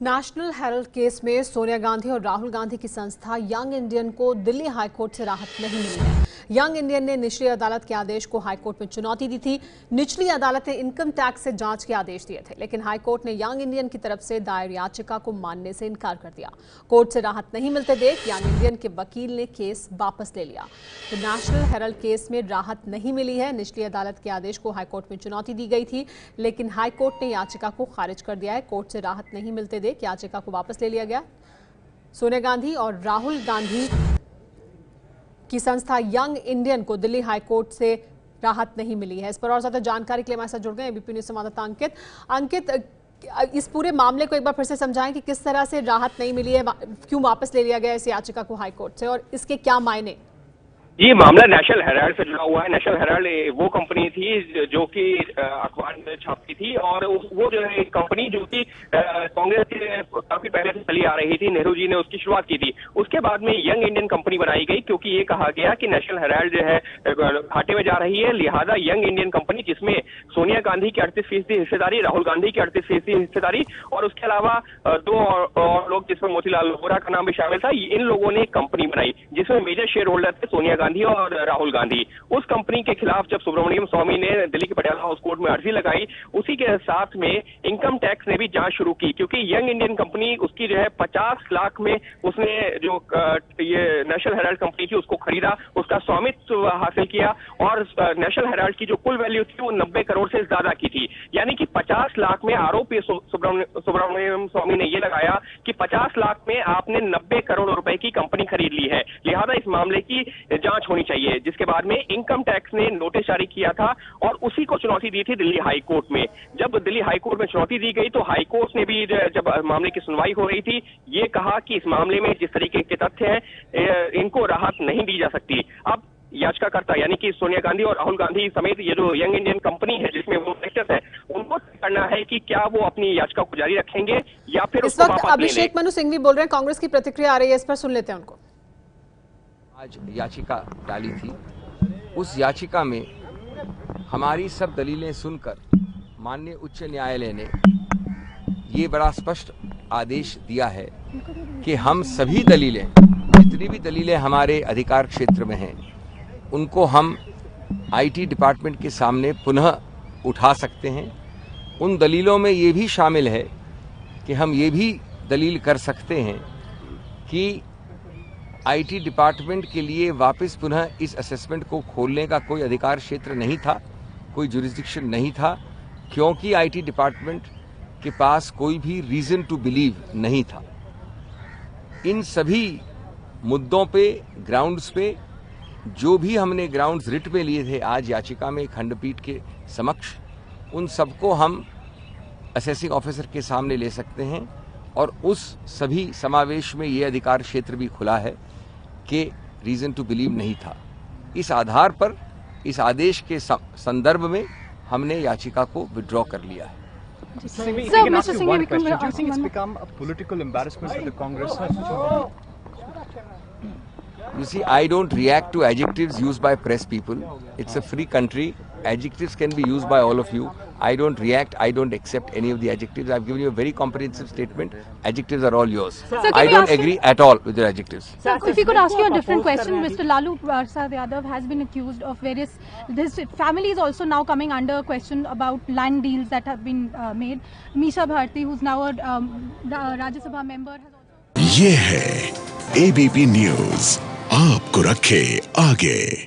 National Herald case में सोनिया गांधी और राहुल गांधी की संस्था यंग इंडियन को दिल्ली हाईकोर्ट से राहत नहीं मिली है। यंग इंडियन ने निचली अदालत के आदेश को हाईकोर्ट में चुनौती दी थी। निचली अदालत ने इनकम टैक्स से जांच के आदेश दिए थे, लेकिन हाईकोर्ट ने यंग इंडियन की तरफ से दायर याचिका को मानने से इनकार कर दिया। कोर्ट से राहत नहीं मिलते देख यंग इंडियन के वकील ने केस वापस ले लिया। तो नेशनल हेराल्ड केस में राहत नहीं मिली है। निचली अदालत के आदेश को हाईकोर्ट में चुनौती दी गई थी, लेकिन हाईकोर्ट ने याचिका को खारिज कर दिया है। कोर्ट से राहत नहीं मिलते देख याचिका को वापस ले लिया गया। सोनिया गांधी और राहुल गांधी की संस्था यंग इंडियन को दिल्ली हाईकोर्ट से राहत नहीं मिली है। इस पर और ज्यादा जानकारी के लिए हमारे साथ जुड़ गए एबीपी न्यूज संवाददाता अंकित। इस पूरे मामले को एक बार फिर से समझाएं कि किस तरह से राहत नहीं मिली है, क्यों वापस ले लिया गया इस याचिका को हाईकोर्ट से और इसके क्या मायने। ये मामला नेशनल हेराल्ड से जुड़ा हुआ है। नेशनल हेराल्ड वो कंपनी थी जो कि अखबार में छापती थी और वो जो है कंपनी जो कि कांग्रेस के काफी पहले से चली आ रही थी। नेहरू जी ने उसकी शुरुआत की थी। उसके बाद में यंग इंडियन कंपनी बनाई गई, क्योंकि ये कहा गया कि नेशनल हेराल्ड जो है घाटे में जा रही है, लिहाजा यंग इंडियन कंपनी जिसमें सोनिया गांधी की 38% हिस्सेदारी, राहुल गांधी की 38% हिस्सेदारी और उसके अलावा दो और लोग जिसमें मोतीलाल वोरा का नाम भी शामिल था, इन लोगों ने कंपनी बनाई जिसमें मेजर शेयर होल्डर थे सोनिया गांधी और राहुल गांधी। उस कंपनी के खिलाफ जब सुब्रमण्यम स्वामी ने दिल्ली के पटियाला हाउस कोर्ट में अर्जी लगाई, उसी के साथ में इनकम टैक्स ने भी जांच शुरू की, क्योंकि यंग इंडियन कंपनी उसकी जो है 50 लाख में उसने जो ये नेशनल हेराल्ड कंपनी थी उसको खरीदा, उसका स्वामित्व हासिल किया और नेशनल हेराल्ड की जो कुल वैल्यू थी वो 90 करोड़ से ज्यादा की थी। यानी कि 50 लाख में आरोप सुब्रमण्यम स्वामी ने ये लगाया कि 50 लाख में आपने 90 करोड़ रुपए की कंपनी खरीद ली है, लिहाजा इस मामले की जांच होनी चाहिए। जिसके बाद में इनकम टैक्स ने नोटिस जारी किया था और उसी को चुनौती दी थी दिल्ली हाई कोर्ट में। जब दिल्ली हाई कोर्ट में चुनौती दी गई तो हाई कोर्ट ने भी जब मामले की सुनवाई हो रही थी ये कहा कि इस मामले में जिस तरीके के तथ्य हैं इनको राहत नहीं दी जा सकती। अब याचिकाकर्ता यानी कि सोनिया गांधी और राहुल गांधी समेत ये जो यंग इंडियन कंपनी है जिसमें वो डायरेक्टर्स है, उनको करना है कि क्या वो अपनी याचिका को जारी रखेंगे या फिर इस वक्त अभिषेक मनु सिंघवी बोल रहे हैं, कांग्रेस की प्रतिक्रिया आ रही है, इस पर सुन लेते हैं उनको। आज याचिका डाली थी, उस याचिका में हमारी सब दलीलें सुनकर माननीय उच्च न्यायालय ने ये बड़ा स्पष्ट आदेश दिया है कि हम सभी दलीलें, जितनी भी दलीलें हमारे अधिकार क्षेत्र में हैं, उनको हम आईटी डिपार्टमेंट के सामने पुनः उठा सकते हैं। उन दलीलों में ये भी शामिल है कि हम ये भी दलील कर सकते हैं कि आईटी डिपार्टमेंट के लिए वापस पुनः इस असेसमेंट को खोलने का कोई अधिकार क्षेत्र नहीं था, कोई जुरिस्डिक्शन नहीं था, क्योंकि आईटी डिपार्टमेंट के पास कोई भी रीजन टू बिलीव नहीं था। इन सभी मुद्दों पे, ग्राउंड्स पे, जो भी हमने ग्राउंड्स रिट में लिए थे आज याचिका में खंडपीठ के समक्ष, उन सबको हम असेसिंग ऑफिसर के सामने ले सकते हैं और उस सभी समावेश में ये अधिकार क्षेत्र भी खुला है कि रीजन टू बिलीव नहीं था। इस आधार पर इस आदेश के संदर्भ में हमने याचिका को विड्रॉ कर लिया है। You see, I don't react to adjectives used by press people. It's a free country. Adjectives can be used by all of you. I don't react. I don't accept any of the adjectives. I've given you a very comprehensive statement. Adjectives are all yours. Sir, I don't agree at all with your adjectives. Sir, if you could ask you a different question, Mr. Lalu Prasad Yadav has been accused of various. This family is also now coming under question about land deals that have been made. Misha Bharti, who's now a Rajya Sabha member, has also. ये है ABP news, आपको रखे आगे।